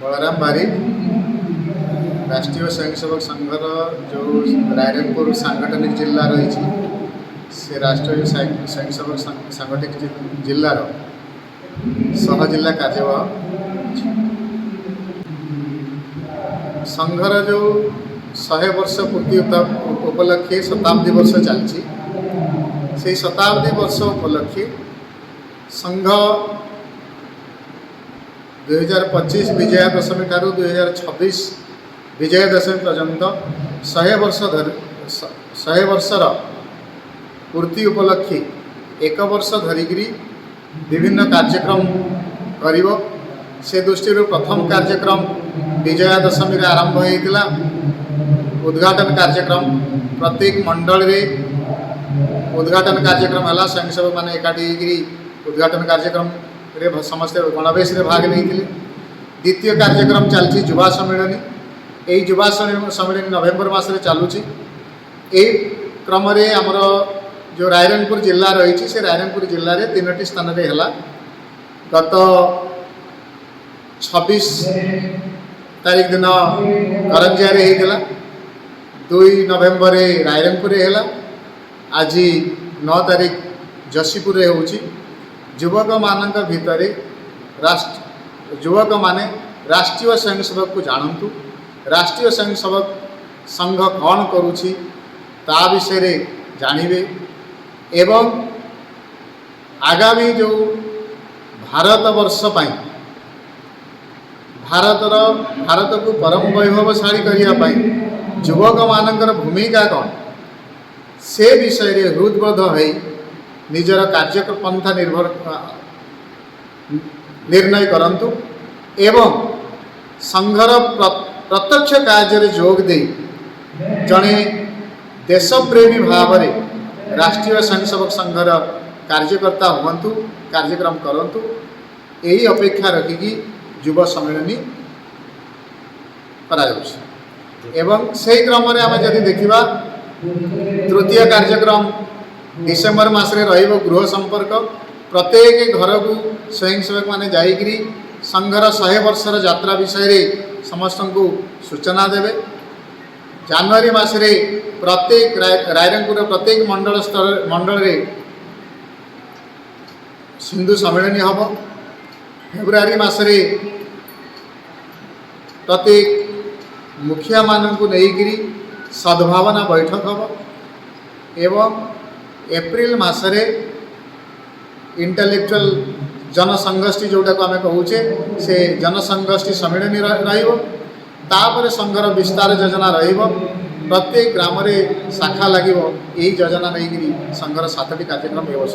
बलराम बारिक राष्ट्रीय स्वयंसेवक संघर जो रायरंगपुर सांगठनिक जिला रही से राष्ट्रीय स्वयंसेवक सांगठनिक जिलार सह जिला कार्यवाह संघर जो 100 वर्ष पूर्ति उपलक्षे शताब्दी वर्ष चलती से शताब्दी वर्ष उपलक्षे संघ 2025 विजया दशमी ठारू 2026 विजया दशमी पर्यंत 100 वर्षर पूर्ति उपलक्षे 1 वर्ष धरिकी विभिन्न कार्यक्रम करिब से दृष्टि प्रथम कार्यक्रम विजया दशमी आरंभ होता उद्घाटन कार्यक्रम प्रत्येक मंडल रे उद्घाटन कार्यक्रम है स्वयंसेवक मैंने एकाठी उद्घाटन कार्यक्रम रे समस्त गणवेश भाग नहीं। द्वितीय कार्यक्रम चलती युवा सम्मेलनी यही युवा सम्मेलनी नवेम्बर मसरे चलुची। यही क्रम आमर जो रायरंगपुर जिला रही से रायरंगपुर जिले में 3टी स्थान रे हला। गत 26 तारीख दिन करंजिया रे होता 2 नवेम्बर रायरंगपुर है आज 9 तारीख जशीपुर होची। युवक मान भितर युवक माने राष्ट्रीय स्वयंसेवक को जानतु राष्ट्रीय स्वयंसेवक संघ कौन करुछि ता विषय जानवे एवं आगामी जो भारत वर्ष भारत को परम वैभवशाली करने युवक मानकर भूमिका कौन से विषय हृदबोध है निजर कार्यपंथा निर्णय करंतु एवं संघर प्रत्यक्ष कार्य जोग दे जड़े देशप्रेमी भाव में राष्ट्रीय स्वयंसेवक संघर कार्यकर्ता हुंतु कार्यक्रम करंतु यही अपेक्षा रखिकी युवा सम्मेलनी एवं से क्रम आम जदि देखा तृतीय कार्यक्रम डिसेम्बर मसरे गृह संपर्क प्रत्येक घर को स्वयंसेवक माने जाइकरी संघर 100 वर्षर यात्रा विषय समस्त को सूचना देवे। जनवरी मसरे प्रत्येक रायरंगपुर प्रत्येक मंडल रे सिंधु सम्मेलनी हम। फेब्रुआरी मसरे प्रत्येक मुखिया मान को लेकिरी सद्भावना बैठक हम एवं एप्रिल मसरे इंटेलेक्चुअल जनसंगोष्ठी जोटा को आम कहूचे से जनसंगोष्ठी सम्मेलनी तापर संघर विस्तार योजना प्रत्येक ग्राम रे शाखा लगे यही योजना नहीं संघर 7टी कार्यक्रम ए वर्ष।